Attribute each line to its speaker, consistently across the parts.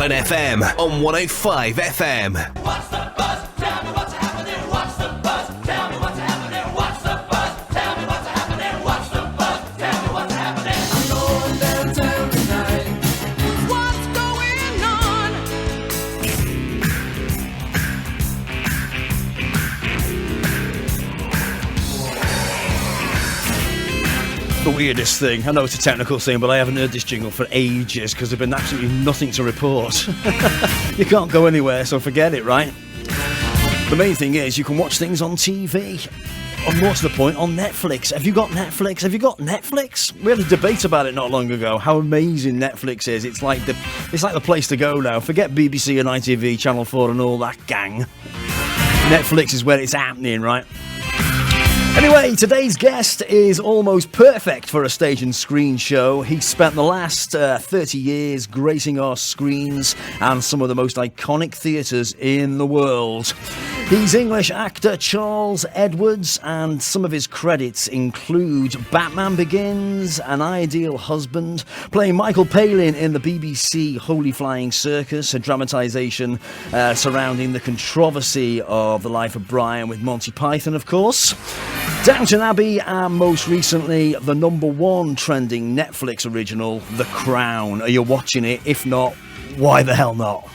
Speaker 1: Glen FM on 105 FM.
Speaker 2: What's the buzz? Tell me what's happening. What's the buzz? Tell me what's happening. What's the buzz? Tell me what's happening. What's the buzz? Tell me what's happening. I'm going downtown tonight. What's going on?
Speaker 3: The weirdest thing. I know it's a technical thing, but I haven't heard this jingle for ages because there's been absolutely nothing to report. You can't go anywhere, so forget it, right? The main thing is you can watch things on TV. Or more to the point, on Netflix. Have you got Netflix? Have you got Netflix? We had a debate about it not long ago, how amazing Netflix is. It's like the place to go now. Forget BBC and ITV, Channel 4 and all that gang. Netflix is where it's happening, right? Anyway, today's guest is almost perfect for a stage and screen show. He spent the last 30 years gracing our screens and some of the most iconic theatres in the world. He's English actor Charles Edwards, and some of his credits include Batman Begins, An Ideal Husband, playing Michael Palin in the BBC Holy Flying Circus, a dramatisation surrounding the controversy of the life of Brian with Monty Python, of course. Downton Abbey, and most recently, the #1 trending Netflix original, The Crown. Are you watching it? If not, why the hell not?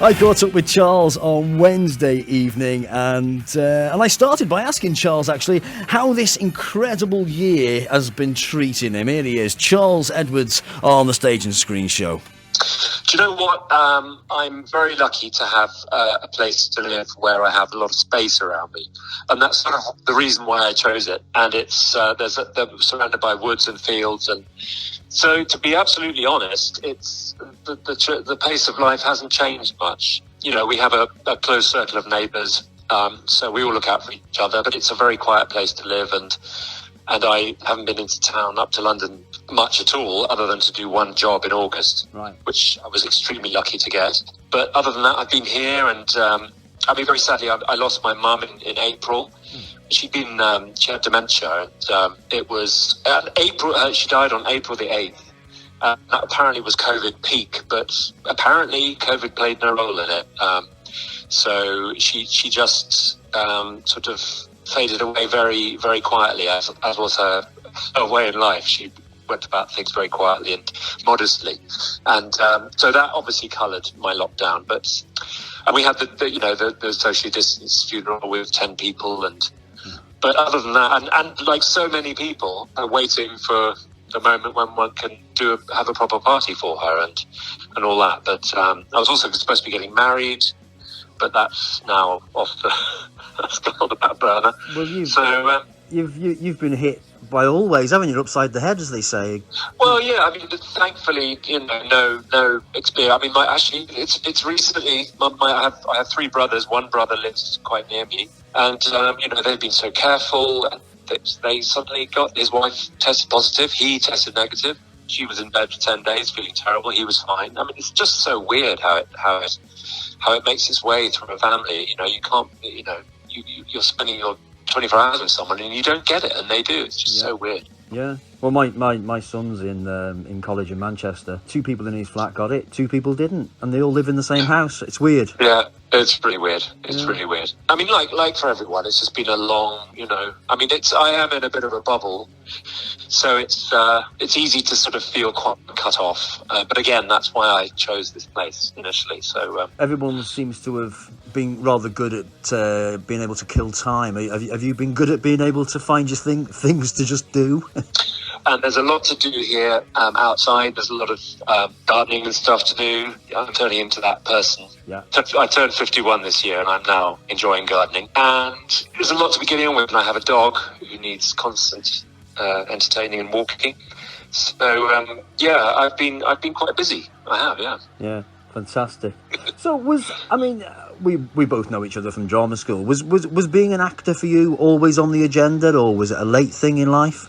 Speaker 3: I caught up with Charles on Wednesday evening, and I started by asking Charles, actually, how this incredible year has been treating him. Here he is, Charles Edwards on the Stage and Screen Show.
Speaker 4: Do you know what? I'm very lucky to have a place to live where I have a lot of space around me, and that's sort of the reason why I chose it. And it's they're surrounded by woods and fields, and so to be absolutely honest, it's the pace of life hasn't changed much. You know, we have a close circle of neighbours, so we all look out for each other. But it's a very quiet place to live, and I haven't been into town up to London much at all, other than to do one job in August,
Speaker 3: right, which
Speaker 4: I was extremely lucky to get. But other than that, I've been here, and very sadly, I lost my mum in April. She had dementia, and it was April. She died on April the 8th. That apparently was COVID peak, but apparently COVID played no role in it. So she just sort of faded away very, very quietly, as was her way in life. She went about things very quietly and modestly, and so that obviously coloured my lockdown. And we had the socially distanced funeral with 10 people, but other than that, and like so many people are waiting for the moment when one can have a proper party for her and all that. But I was also supposed to be getting married, but that's now off that's gone on the back burner.
Speaker 3: Well, you've been hit by all ways, haven't you? Upside the head, as they say.
Speaker 4: Well, yeah. I mean, thankfully, no experience. I mean, it's recently. I have 3 brothers. One brother lives quite near me, and they've been so careful. And they suddenly got his wife tested positive. He tested negative. She was in bed for 10 days, feeling terrible. He was fine. I mean, it's just so weird how it makes its way through a family. You can't. You're spending your 24 hours with someone and you don't get it, and they do. It's just so weird.
Speaker 3: Yeah. Well, my son's in college in Manchester. 2 people in his flat got it, 2 people didn't, and they all live in the same house. It's weird.
Speaker 4: Yeah, it's pretty weird. It's really weird. I mean, like for everyone, it's just been a long, I mean, I am in a bit of a bubble, so it's easy to sort of feel quite cut off. But again, that's why I chose this place initially. So
Speaker 3: everyone seems to have been rather good at being able to kill time. Have you been good at being able to find your things to just do?
Speaker 4: And there's a lot to do here outside. There's a lot of gardening and stuff to do. I'm turning into that person.
Speaker 3: Yeah.
Speaker 4: I turned 51 this year, and I'm now enjoying gardening. And there's a lot to be getting on with. And I have a dog who needs constant entertaining and walking. So I've been quite busy. I have, yeah.
Speaker 3: Yeah, fantastic. So we both know each other from drama school. Was being an actor for you always on the agenda, or was it a late thing in life?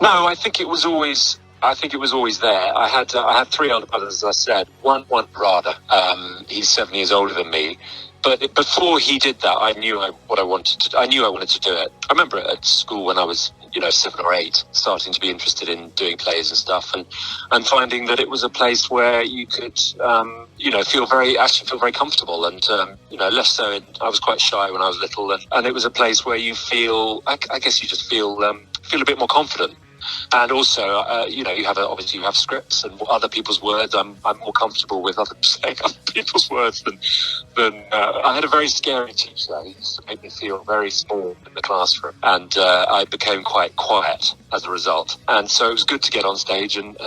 Speaker 4: No, I think it was always there. I had 3 older brothers, as I said. One brother. He's 7 years older than me. But before he did that, I knew I wanted to do it. I remember at school when I was 7 or 8, starting to be interested in doing plays and stuff, and finding that it was a place where you could, feel very comfortable, and less so. I was quite shy when I was little, and it was a place where you feel, I guess you just feel a bit more confident. And also, you have scripts and other people's words. I'm more comfortable with saying other people's words than I had a very scary teacher. He used to make me feel very small in the classroom, and I became quite quiet as a result. And so it was good to get on stage and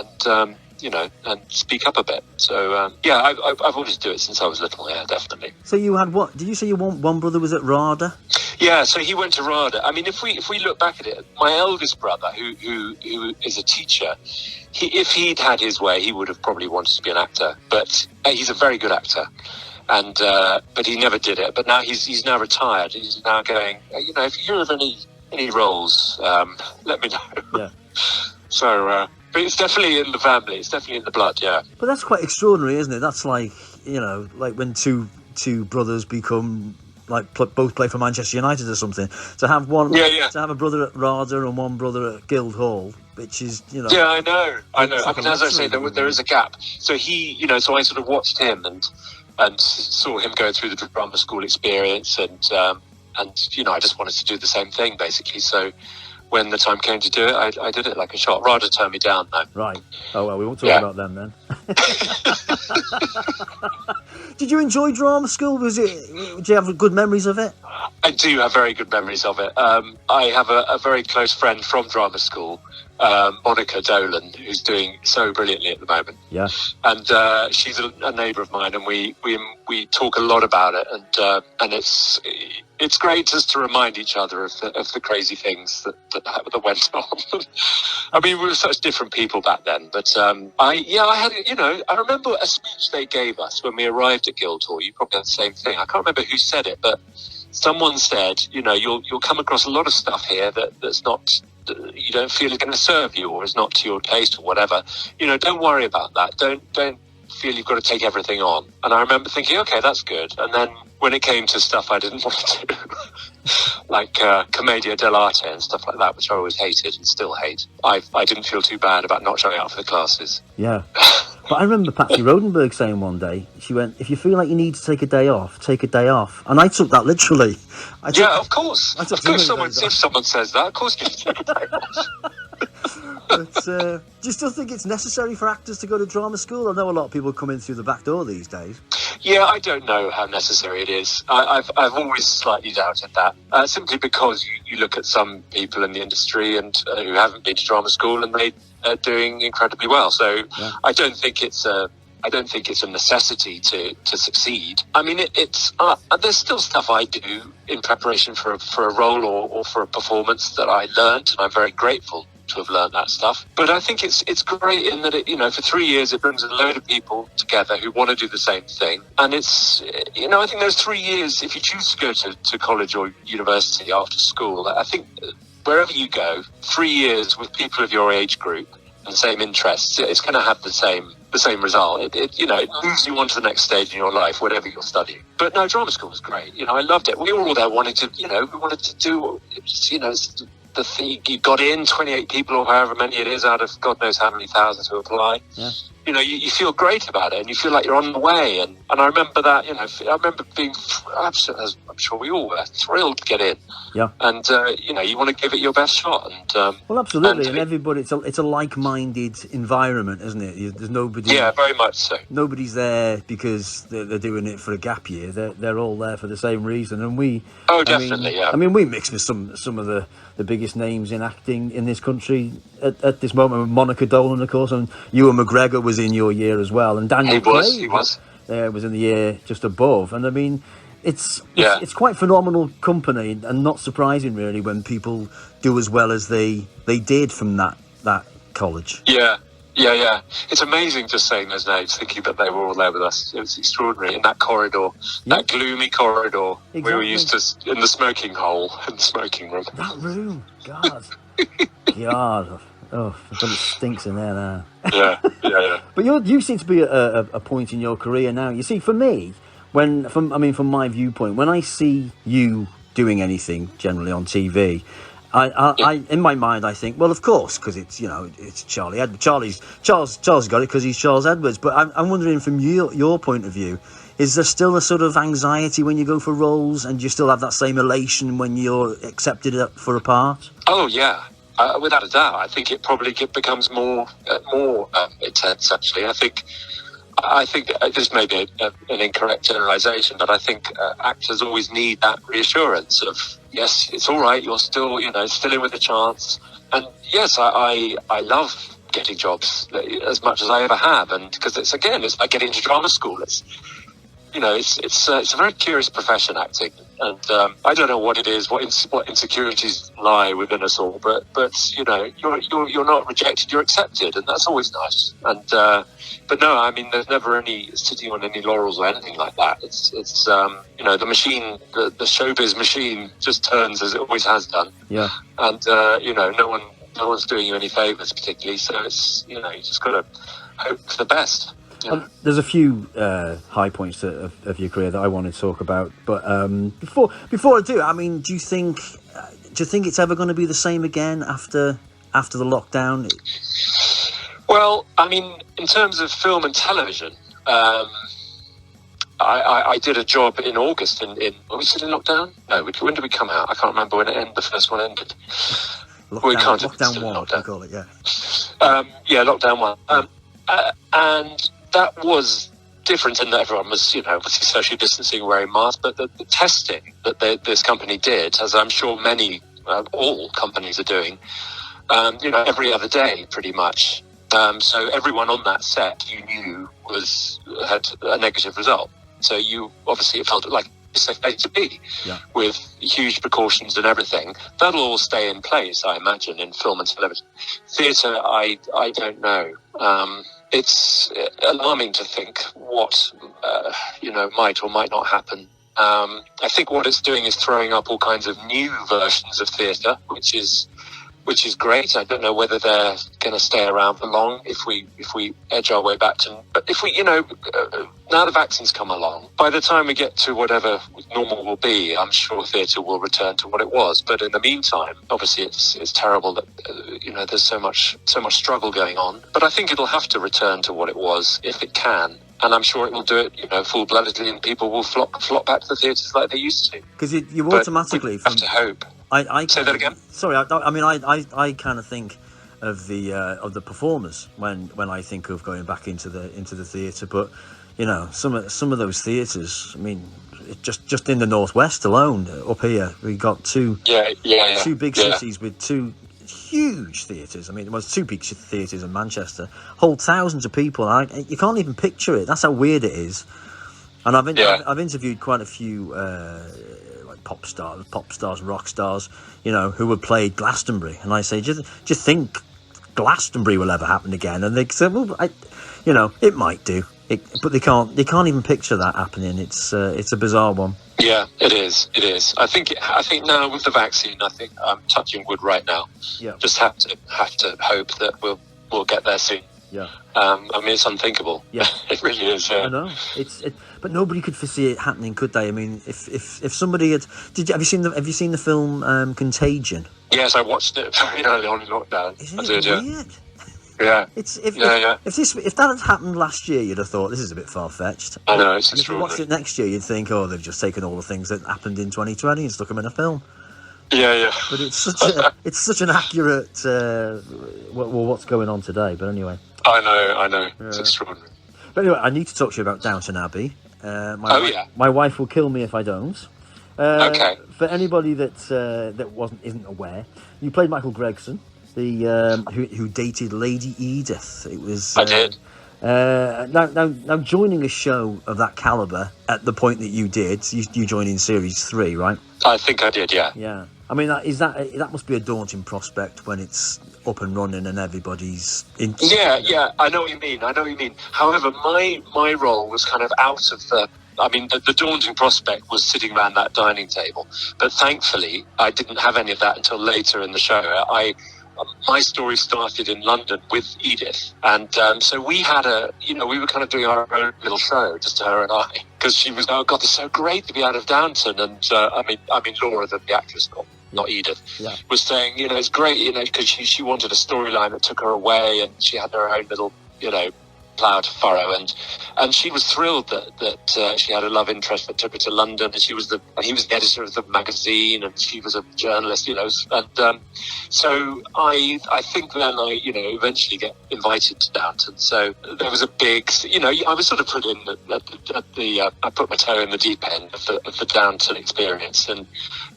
Speaker 4: speak up a bit. So I've always do it since I was little. Yeah, definitely.
Speaker 3: So you had what? Did you say one brother was at RADA?
Speaker 4: Yeah, so he went to RADA. I mean, if we look back at it, my eldest brother, who is a teacher, if he'd had his way, he would have probably wanted to be an actor. But he's a very good actor, and but he never did it. But now he's now retired. He's now going. If you hear of any roles, let me know. Yeah. So. But it's definitely in the family. It's definitely in the blood, yeah.
Speaker 3: But that's quite extraordinary, isn't it? That's like, like when two brothers become, like, both play for Manchester United or something. To have one, to have a brother at RADA and one brother at Guildhall, which is,
Speaker 4: Yeah, I know. I mean, as I say, there is a gap. So so I sort of watched him and saw him go through the drama school experience, and I just wanted to do the same thing, basically. So when the time came to do it, I did it like a shot. RADA turned me down, though.
Speaker 3: Right. Oh, well, we won't talk about them then. Did you enjoy drama school? Do you have good memories of it?
Speaker 4: I do have very good memories of it. I have a very close friend from drama school, Monica Dolan, who's doing so brilliantly at the moment.
Speaker 3: Yeah.
Speaker 4: And she's a neighbour of mine, and we talk a lot about it, and it's great just to remind each other of the crazy things that went on. I mean, we were such different people back then, but I remember a speech they gave us when we arrived at Guildhall. You probably had the same thing. I can't remember who said it, but someone said, you'll come across a lot of stuff here that's not, you don't feel is going to serve you or is not to your taste or whatever. Don't worry about that. Don't feel you've got to take everything on. And I remember thinking, okay, that's good. And then when it came to stuff I didn't want to do, like commedia dell'arte and stuff like that, which I always hated and still hate, I didn't feel too bad about not showing up for the classes.
Speaker 3: Yeah. But I remember Patsy Rodenberg saying one day, she went, if you feel like you need to take a day off, take a day off. And I took that literally.
Speaker 4: Of course. If someone says that, of course you take a day off.
Speaker 3: But do you still think it's necessary for actors to go to drama school? I know a lot of people come in through the back door these days.
Speaker 4: Yeah, I don't know how necessary it is. I've always slightly doubted that, simply because you look at some people in the industry and who haven't been to drama school, and they are doing incredibly well. So yeah. I don't think it's a necessity to succeed. I mean, it's there's still stuff I do in preparation for a role or for a performance that I learned, and I'm very grateful to have learned that stuff. But I think it's great in that for 3 years it brings a load of people together who want to do the same thing. And it's I think those 3 years, if you choose to go to college or university after school, I think wherever you go, 3 years with people of your age group and the same interests, it's going to have the same result. It moves you on to the next stage in your life, whatever you're studying. But no, drama school was great. I loved it. We were all there wanting to, we wanted to do, the thing. You got in 28 people or however many it is out of God knows how many thousands who apply. Yeah. You feel great about it, and you feel like you're on the way. And I remember that, I remember being absolutely, as I'm sure we all were, thrilled to get in. Yeah. And, you want to give it your best shot. And
Speaker 3: well, absolutely. And everybody, it's a like-minded environment, isn't it? There's nobody.
Speaker 4: Yeah, very much so.
Speaker 3: Nobody's there because they're doing it for a gap year. They're all there for the same reason. And we.
Speaker 4: Oh, definitely, yeah.
Speaker 3: I mean, we mix with some of the biggest names in acting in this country at this moment. Monica Dolan, of course, and Ewan McGregor was in your year as well, and Daniel
Speaker 4: he was
Speaker 3: in the year just above. And I mean, it's quite phenomenal company, and not surprising really when people do as well as they did from that college.
Speaker 4: Yeah. It's amazing just saying those names, thinking that they were all there with us. It was extraordinary in that corridor, that gloomy corridor. Exactly. We were used to in the smoking hole, in the smoking room.
Speaker 3: That room, God. Oh, but it stinks in there now.
Speaker 4: Yeah.
Speaker 3: But you seem to be at a point in your career now. You see, for me, from my viewpoint, when I see you doing anything generally on TV, I, in my mind, I think, well, of course, because it's, it's Charlie Edwards. Charles got it because he's Charles Edwards. But I'm wondering, from your point of view, is there still a sort of anxiety when you go for roles, and do you still have that same elation when you're accepted for a part?
Speaker 4: Oh yeah, without a doubt. I think it probably becomes more intense. Actually, I think this may be an incorrect generalisation, but I think actors always need that reassurance of, yes, it's all right, you're still, still in with a chance. And yes, I love getting jobs as much as I ever have, and because it's like getting into drama school. It's a very curious profession, acting, and I don't know what it is, what insecurities lie within us all, but you're not rejected, you're accepted, and that's always nice. And but no, I mean, there's never any sitting on any laurels or anything like that. It's the machine, the showbiz machine, just turns as it always has done.
Speaker 3: Yeah.
Speaker 4: And no one's doing you any favours particularly. So it's you just got to hope for the best. Yeah.
Speaker 3: There's a few high points of your career that I want to talk about, but before I do, I mean, do you think it's ever going to be the same again after the lockdown?
Speaker 4: Well, I mean, in terms of film and television, I did a job in August in were we still in lockdown? No, when did we come out? I can't remember when it ended. The first one ended.
Speaker 3: Lockdown 1, we call it, yeah.
Speaker 4: Lockdown 1. And that was different in that everyone was, obviously socially distancing, wearing masks, but the testing that this company did, as I'm sure all companies are doing, every other day pretty much. So everyone on that set you knew had a negative result. So it felt like it's a place to be, with huge precautions and everything. That'll all stay in place, I imagine, in film and television. Theatre, I don't know. It's alarming to think what might or might not happen. I think what it's doing is throwing up all kinds of new versions of theatre, which is great. I don't know whether they're going to stay around for long if we edge our way back to. But if we, now the vaccines come along, by the time we get to whatever normal will be, I'm sure theatre will return to what it was. But in the meantime, obviously, it's terrible that there's so much struggle going on. But I think it'll have to return to what it was if it can. And I'm sure it will do it, full-bloodedly, and people will flock back to the theatres like they used to.
Speaker 3: Because you automatically
Speaker 4: have to hope.
Speaker 3: I
Speaker 4: say that again.
Speaker 3: Sorry, I kind of think of the performers when I think of going back into the theatre. But some of those theatres. I mean, just in the northwest alone, up here, we got two big cities with two huge theatres. I mean, it was two big theatres in Manchester, hold thousands of people. You can't even picture it. That's how weird it is. And I've interviewed quite a few pop stars, rock stars, who had played Glastonbury, and I say, do you think Glastonbury will ever happen again? And they said, well, it might do, but they can't even picture that happening. It's a bizarre one.
Speaker 4: Yeah, it is. I think now with the vaccine, I think I'm touching wood right now.
Speaker 3: Yeah.
Speaker 4: Just have to hope that we'll get there soon.
Speaker 3: Yeah.
Speaker 4: I mean, it's unthinkable.
Speaker 3: Yeah.
Speaker 4: It really is. Yeah.
Speaker 3: I know. But nobody could foresee it happening, could they? I mean, if somebody had, have you seen the film Contagion?
Speaker 4: Yes, I watched it very early on in lockdown.
Speaker 3: Isn't it weird?
Speaker 4: Yeah.
Speaker 3: If that had happened last year, you'd have thought this is a bit far fetched.
Speaker 4: I know, it's
Speaker 3: extraordinary. If you watched it next year, you'd think, oh, they've just taken all the things that happened in 2020 and stuck them in a film.
Speaker 4: Yeah.
Speaker 3: But it's such an accurate what's going on today. But anyway.
Speaker 4: I know. Yeah. It's extraordinary.
Speaker 2: But anyway, I need to talk to you about Downton Abbey. My wife will kill me if I don't.
Speaker 4: Okay.
Speaker 2: For anybody that isn't aware, you played Michael Gregson, who dated Lady Edith. It was.
Speaker 4: I did.
Speaker 2: Now, joining a show of that caliber at the point that you did, you joined in series 3, right?
Speaker 4: I think I did. Yeah.
Speaker 2: Yeah. I mean, that must be a daunting prospect when it's up and running and everybody's in.
Speaker 4: Yeah. I know what you mean. However, my role was kind of out of the. I mean, the daunting prospect was sitting around that dining table, but thankfully, I didn't have any of that until later in the show. My story started in London with Edith, and so we had we were kind of doing our own little show, just her and I, because she was, oh God, it's so great to be out of Downton, and I mean Laura, the actress, got not Edith,
Speaker 3: Yeah.
Speaker 4: was saying, it's great, because she wanted a storyline that took her away, and she had her own little, plough to furrow, and she was thrilled that she had a love interest that took her to London, and he was the editor of the magazine, and she was a journalist, and so I think then I eventually get invited to Downton. So there was a big, I was sort of put in I put my toe in the deep end of the Downton experience,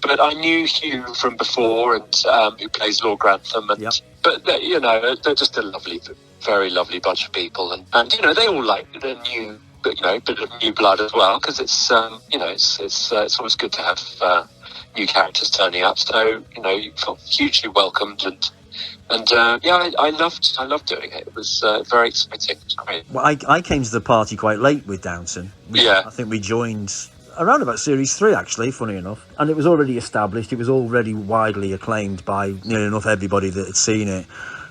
Speaker 4: but I knew Hugh from before, and who plays Lord Grantham, and
Speaker 3: Yep.
Speaker 4: but they're just a lovely, very lovely bunch of people, and they all like the new, bit of new blood as well, because it's it's always good to have new characters turning up. So you felt hugely welcomed, and I loved doing it. It was very exciting. It was great.
Speaker 3: Well, I came to the party quite late with Downton.
Speaker 4: Yeah.
Speaker 3: I think we joined around about series 3, actually, funny enough, and it was already established. It was already widely acclaimed by nearly enough everybody that had seen it.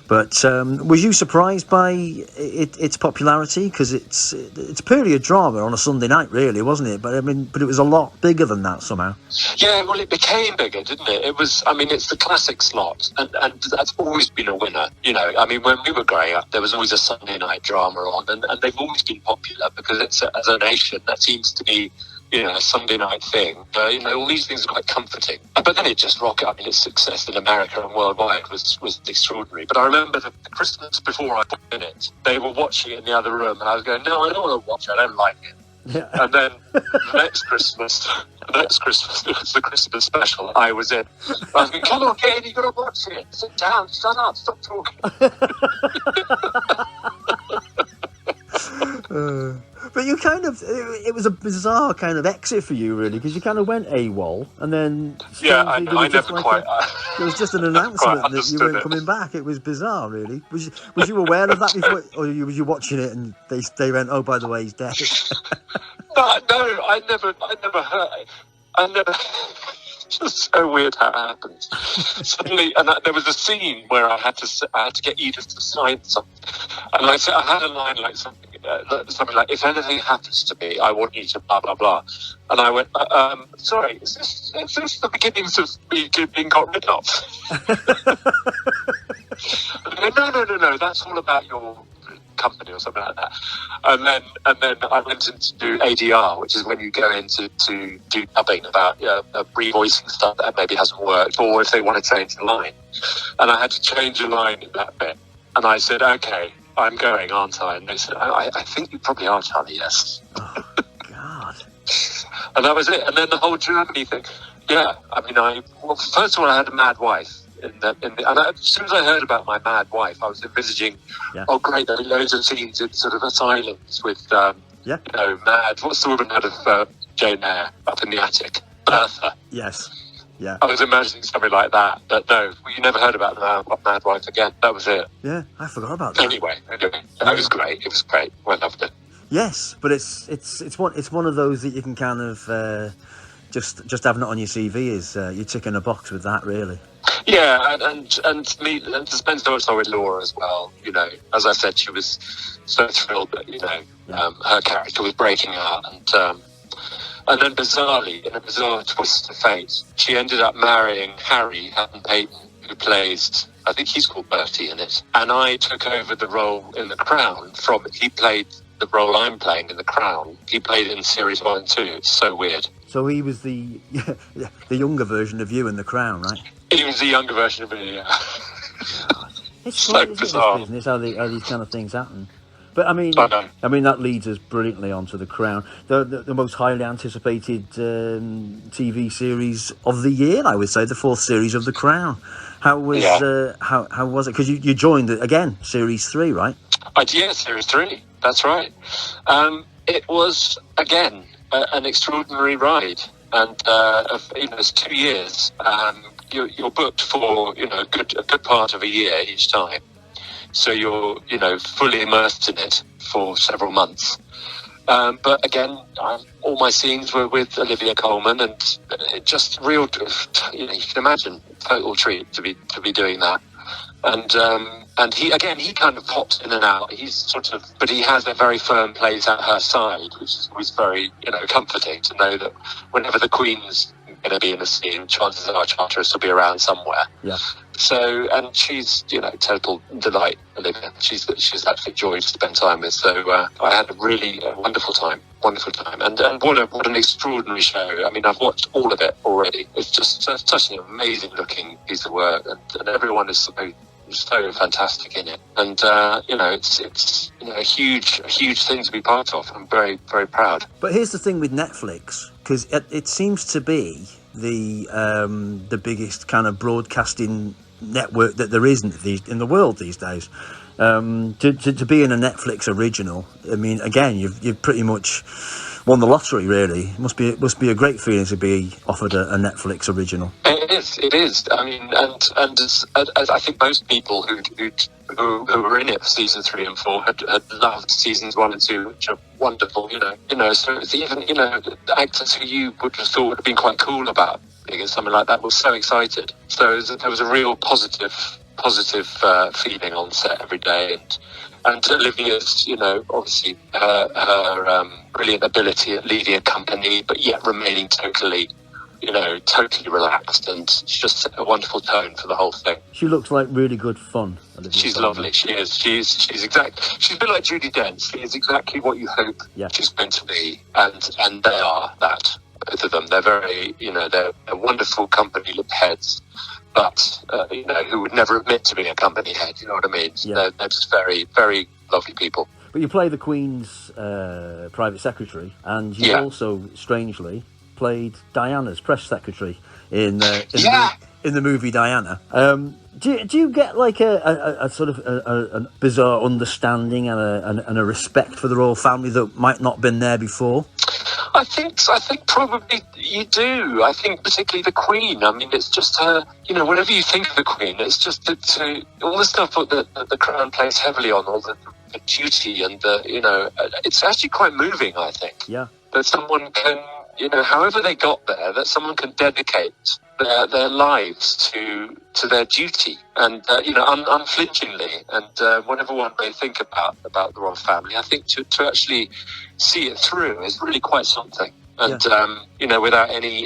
Speaker 3: But was you surprised by its popularity? Because it's purely a drama on a Sunday night, really, wasn't it? But it was a lot bigger than that somehow.
Speaker 4: Yeah, well, it became bigger, didn't it? It was, it's the classic slot, and that's always been a winner. When we were growing up, there was always a Sunday night drama on, and they've always been popular because it's as a nation that seems to be a Sunday night thing. All these things are quite comforting. But then it just rocketed. Its success in America and worldwide was extraordinary. But I remember the Christmas before I put in it, they were watching it in the other room, and I was going, no, I don't want to watch it, I don't like it.
Speaker 3: Yeah.
Speaker 4: And then the next Christmas, it was the Christmas special, I was in. I was going, come on, Kate, you've got to watch it. Sit down, shut up, stop talking.
Speaker 3: But you it was a bizarre kind of exit for you, really, because you kind of went AWOL, and then...
Speaker 4: Yeah, I never quite...
Speaker 3: There was just an announcement that you weren't coming back. It was bizarre, really. Was you aware of that before, or was you watching it and they went, oh, by the way, he's dead?
Speaker 4: No, I never heard... I never... It's just so weird how it happens. Suddenly, and there was a scene where I had to get Edith to sign something, and I had a line like something like, "If anything happens to me, I want you to blah blah blah." And I went, "Sorry, is this the beginnings of me being got rid of?" No, that's all about your company or something like that. And then I went in to do ADR, which is when you go in to do dubbing about revoicing stuff that maybe hasn't worked, or if they want to change the line. And I had to change a line in that bit. And I said, okay, I'm going, aren't I? And they said, I think you probably are, Charlie, yes.
Speaker 3: Oh, God.
Speaker 4: And that was it. And then the whole Germany thing. Yeah, first of all, I had a mad wife. And as soon as I heard about my mad wife, I was envisaging, oh great, there'll be loads of scenes in sort of asylums with, mad, what's the woman out of Jane Eyre up in the attic? Bertha.
Speaker 3: Yes, yeah.
Speaker 4: I was imagining something like that, but no, you never heard about the mad wife again. That was it.
Speaker 3: Yeah, I forgot about that.
Speaker 4: Anyway, that was great. It was great. I loved it.
Speaker 3: Yes, but it's one of those that you can kind of just having it on your CV is you're ticking a box with that, really.
Speaker 4: Yeah, and to spend so much time with Laura as well. As I said, she was so thrilled that her character was breaking out, and then bizarrely, in a bizarre twist of fate, she ended up marrying Harry Hatton Payton, who plays, I think he's called Bertie in it, and I took over the role in The Crown from. He played the role I'm playing in The Crown. He played it in series 1 and 2. It's so weird.
Speaker 3: So he was the younger version of you in The Crown, right?
Speaker 4: He was the younger version of me, yeah.
Speaker 3: It's
Speaker 4: so
Speaker 3: great,
Speaker 4: bizarre.
Speaker 3: This business, how these kind of things happen. But that leads us brilliantly onto The Crown, the most highly anticipated TV series of the year, I would say, the 4th series of The Crown. How was how was it? Because you joined again, series 3, right?
Speaker 4: I did, yeah, series 3. That's right. It was again an extraordinary ride, and it's 2 years. You're booked for a good part of a year each time, so you're fully immersed in it for several months. But again, all my scenes were with Olivia Coleman, and it just real. You can imagine, total treat to be doing that. And he kind of pops in and out. But he has a very firm place at her side, which is always very comforting to know that whenever the Queen's going to be in the scene. Chances are Charteris will be around somewhere.
Speaker 3: Yeah.
Speaker 4: So, and she's, total delight, Olivia. She's absolute joy to spend time with. So I had a really wonderful time. And what an extraordinary show. I mean, I've watched all of it already. It's just such an amazing looking piece of work, and everyone is so fantastic in it. And it's a huge thing to be part of. I'm very, very proud.
Speaker 3: But here's the thing with Netflix, because it seems to be the biggest kind of broadcasting network that there is in the world these days. To be in a Netflix original, I mean, again, you've pretty much won the lottery, really. It must be a great feeling to be offered a Netflix original.
Speaker 4: It is. I mean, and as I think most people who were in it for season 3 and 4 had loved seasons 1 and 2, which are wonderful. So it's even the actors who you would have thought would have been quite cool about being in something like that were so excited. So there was a real positive feeling on set every day, and Olivia's, obviously her brilliant ability at leading a company, but yet remaining totally relaxed, and she's just a wonderful tone for the whole thing.
Speaker 3: She looks like really good fun. Olivia
Speaker 4: She's
Speaker 3: Coleman.
Speaker 4: lovely. She is. She's a bit like Judi Dench. She is exactly what you hope she's going to be, and they are that. Both of them. They're very, they're wonderful company heads, but who would never admit to being a company head. You know what I mean?
Speaker 3: Yeah.
Speaker 4: They're just very, very lovely people.
Speaker 3: But you play the Queen's private secretary, and you also, strangely, played Diana's press secretary in the movie Diana. Do you get like a sort of a bizarre understanding and a respect for the royal family that might not have been there before?
Speaker 4: I think probably you do. I think particularly the Queen. I mean, it's just her. Whatever you think of the Queen, it's just all the stuff that the Crown plays heavily on, all the duty and it's actually quite moving. I think. Yeah. That someone can, however they got there, that someone can dedicate their lives to their duty, and unflinchingly, and whatever one may think about the royal family, I think to actually see it through is really quite something. And without any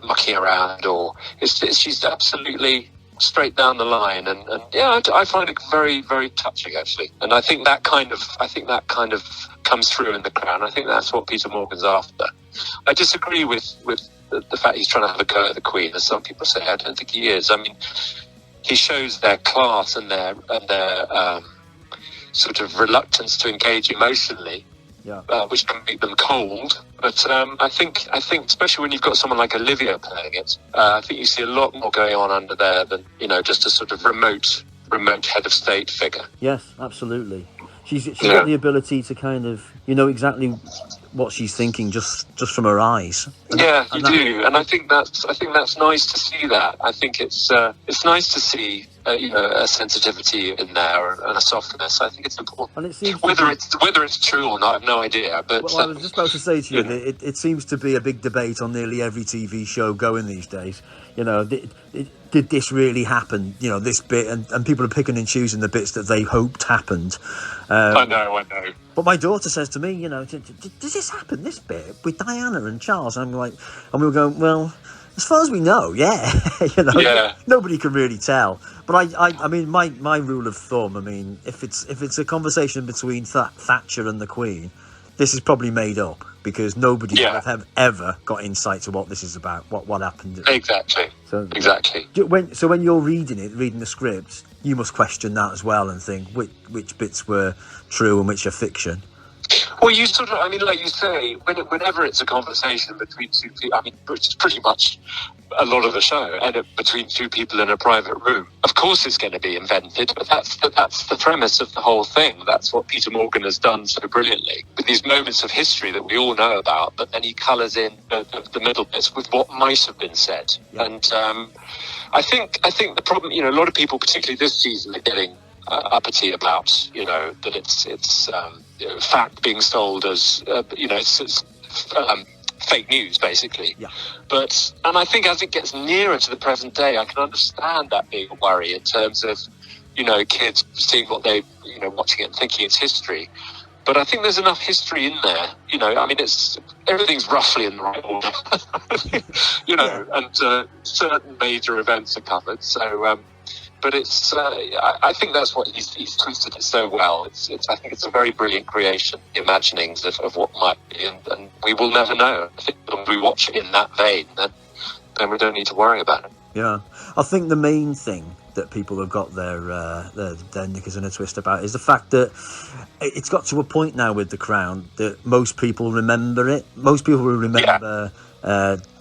Speaker 4: mucking around, or she's absolutely straight down the line, and I find it very, very touching actually. And I think that kind of comes through in the Crown. I think that's what Peter Morgan's after. I disagree with the fact he's trying to have a go at the Queen, as some people say. I don't think he is. I mean, he shows their class and their sort of reluctance to engage emotionally, which can make them cold. But I think especially when you've got someone like Olivia playing it, I think you see a lot more going on under there than just a sort of remote head of state figure.
Speaker 3: Yes, absolutely. She's got the ability to kind of exactly what she's thinking just from her eyes.
Speaker 4: You do, and I think that's nice to see that. I think it's nice to see a sensitivity in there and a softness. I think it's important. And it seems whether it's true or not, I have no idea. But
Speaker 3: I was just about to say to you, that it seems to be a big debate on nearly every TV show going these days. Did this really happen? This bit, and people are picking and choosing the bits that they hoped happened.
Speaker 4: I know.
Speaker 3: But my daughter says to me, does this happen, this bit, with Diana and Charles? And I'm like, and we were going, well, as far as we know, nobody can really tell. But I mean, my rule of thumb, I mean, if it's a conversation between Thatcher and the Queen, this is probably made up, because nobody would have ever got insight to what this is about, what happened.
Speaker 4: Exactly. Exactly.
Speaker 3: When you're reading the script, you must question that as well and think which bits were true and which are fiction.
Speaker 4: Well, you sort of, I mean, like you say, whenever it's a conversation between two people, I mean, which is pretty much a lot of the show, and between two people in a private room, of course it's going to be invented, but that's the premise of the whole thing. That's what Peter Morgan has done so brilliantly, with these moments of history that we all know about, but then he colours in the middle bits with what might have been said. Yeah. And I think the problem, a lot of people, particularly this season, are getting uppity about, that it's fact being sold as, it's fake news, basically. Yeah. And I think as it gets nearer to the present day, I can understand that being a worry in terms of, kids seeing what they, watching it and thinking it's history. But I think there's enough history in there, you know. I mean, everything's roughly in the right order, you know, and certain major events are covered. So, but it's I think that's what he's twisted it so well. I think it's a very brilliant creation, the imaginings of what might be, and we will never know. I think when we watch it in that vein, then we don't need to worry about it.
Speaker 3: Yeah, I think the main thing that people have got their knickers in a twist about is the fact that it's got to a point now with The Crown that most people remember it. Most people will remember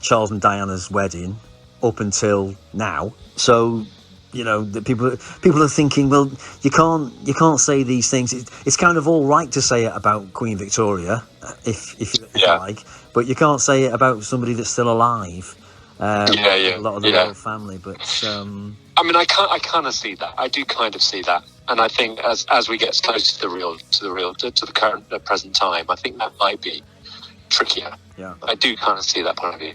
Speaker 3: Charles and Diana's wedding up until now. So, you know, the people are thinking, well, you can't say these things. It's kind of all right to say it about Queen Victoria, if you like, but you can't say it about somebody that's still alive. A lot of the royal family, but
Speaker 4: I mean, I kind of see that. I do kind of see that, and I think as we get closer to the current present time, I think that might be trickier. Yeah, I do kind of see that point of view.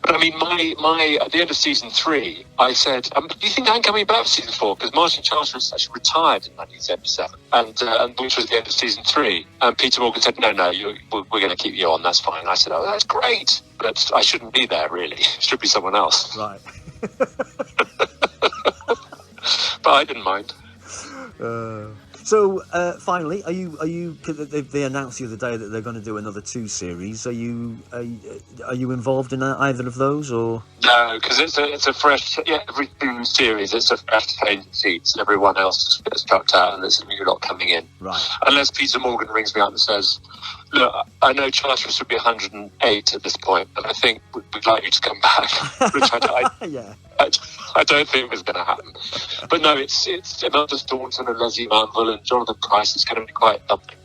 Speaker 4: But I mean, my at the end of season 3, I said, "Do you think I'm coming back for season 4?" Because Martin Charteris actually retired in 1977, and which was the end of season 3. And Peter Morgan said, "No, we're going to keep you on. That's fine." And I said, "Oh, that's great, but I shouldn't be there really. It should be someone else."
Speaker 3: Right.
Speaker 4: But I didn't mind.
Speaker 3: So finally, are you? They announced the other day that they're going to do another 2 series. Are you involved in either of those, or?
Speaker 4: No, because it's a fresh. Yeah, every 2 series, it's a fresh change of seats. Everyone else gets chucked out, and there's a new lot coming in. Right. Unless Peter Morgan rings me up and says, "Look, I know Charteris would be 108 at this point, but I think we'd like you to come back." Which I don't think is going to happen. But no, it's Imelda Staunton and Leslie Manville and Jonathan Price. It's going to be quite something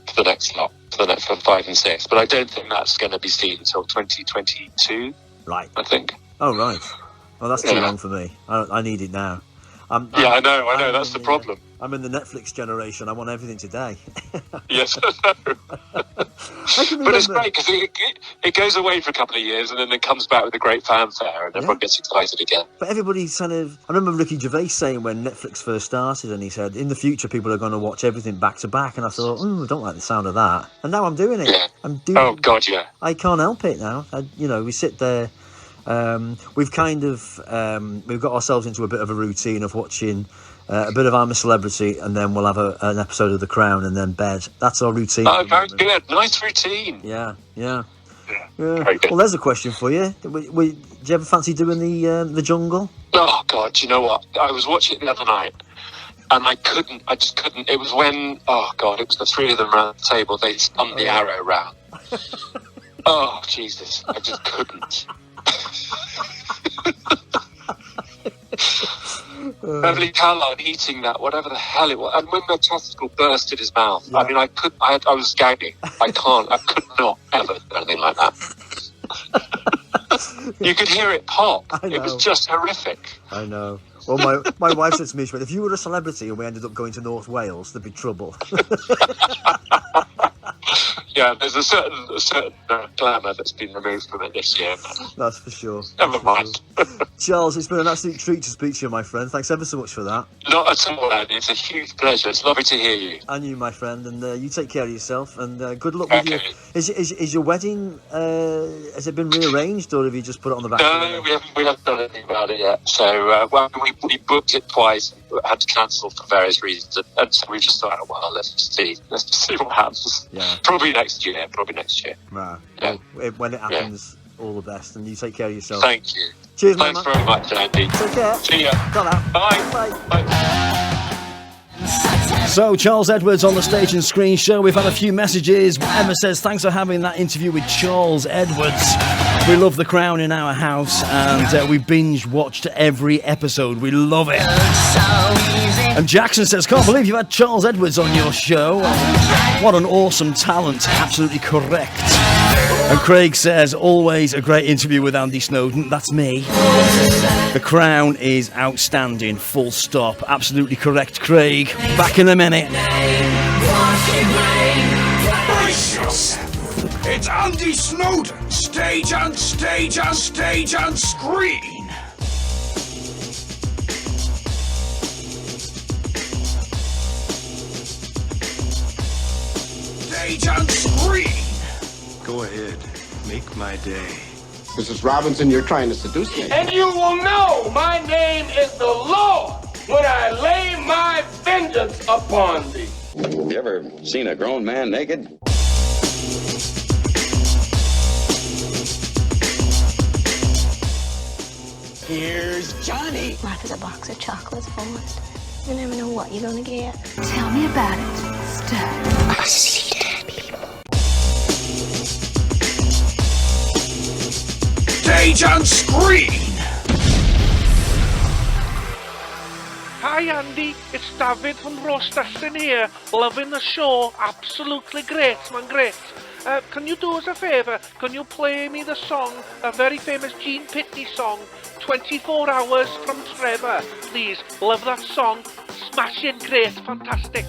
Speaker 4: for the next lot, for the next 5 and 6. But I don't think that's going to be seen until 2022. Right. I think.
Speaker 3: Oh, right. Well, that's too long for me. I need it now.
Speaker 4: I know. That's the problem.
Speaker 3: I'm in the Netflix generation. I want everything today.
Speaker 4: Yes, I know. But it's great because it goes away for a couple of years and then it comes back with a great fanfare and everyone gets excited again.
Speaker 3: But everybody's kind of... I remember Ricky Gervais saying when Netflix first started, and he said, in the future, people are going to watch everything back to back. And I thought, I don't like the sound of that. And now I'm doing it. Yeah.
Speaker 4: Oh, God, yeah.
Speaker 3: I can't help it now. We sit there... we've kind of we've got ourselves into a bit of a routine of watching a bit of I'm a Celebrity, and then we'll have an episode of The Crown, and then bed. That's our routine.
Speaker 4: Oh, very good. Nice routine.
Speaker 3: Yeah. Well, there's a question for you. Do you ever fancy doing the Jungle?
Speaker 4: Oh, God, do you know what? I was watching it the other night, and I just couldn't. It was when, it was the 3 of them around the table. They spun the arrow round. Oh, Jesus. I just couldn't. Beverly Calon eating that, whatever the hell it was, and when the testicle burst in his mouth. I mean, I was gagging. I could not ever do anything like that. You could hear it pop. It was just horrific.
Speaker 3: I know. Well, my wife said to me, if you were a celebrity and we ended up going to North Wales, there'd be trouble.
Speaker 4: Yeah, there's a certain glamour that's been removed from it this year.
Speaker 3: That's for sure.
Speaker 4: Never mind.
Speaker 3: Charles, it's been an absolute treat to speak to you, my friend. Thanks ever so much for that.
Speaker 4: Not at all, Andy. It's a huge pleasure. It's lovely to hear you.
Speaker 3: And you, my friend. And you take care of yourself. And good luck with you. Is your wedding, has it been rearranged, or have you just put it on the back?
Speaker 4: No, we haven't done anything about it yet. So, we booked it twice, but had to cancel for various reasons. And so we just thought, well, let's just see what happens. Yeah. Probably next year.
Speaker 3: Right. Yeah. Well, when it happens, all the best, and you take care of yourself.
Speaker 4: Thank you.
Speaker 3: Cheers,
Speaker 4: Thanks very much, Andy.
Speaker 3: Take care.
Speaker 4: See ya.
Speaker 3: Bye.
Speaker 4: Bye.
Speaker 3: So, Charles Edwards on the Stage and Screen Show. We've had a few messages. Emma says, thanks for having that interview with Charles Edwards. We love The Crown in our house, and we binge-watched every episode. We love it. And Jackson says, can't believe you had Charles Edwards on your show. What an awesome talent. Absolutely correct. And Craig says, always a great interview with Andy Snowden. That's me. The Crown is outstanding. Full stop. Absolutely correct, Craig. Back in a minute.
Speaker 5: Brace yourself. It's Andy Snowden. Stage and screen. Stage and screen.
Speaker 6: Go ahead, make my day.
Speaker 7: Mrs. Robinson, you're trying to seduce me.
Speaker 8: And you will know my name is the Lord when I lay my vengeance upon thee.
Speaker 9: You ever seen a grown man naked?
Speaker 2: Here's Johnny.
Speaker 10: Life is a box of chocolates, Forrest. You never know what you're gonna get. Tell me about it, Steph. I see dead people.
Speaker 5: Stage and screen.
Speaker 11: Hi Andy, it's David from Rostassin here, loving the show, absolutely great man, great. Can you do us a favour, can you play me the song, a very famous Gene Pitney song, 24 Hours from Trevor, please, love that song, smashing, great, fantastic.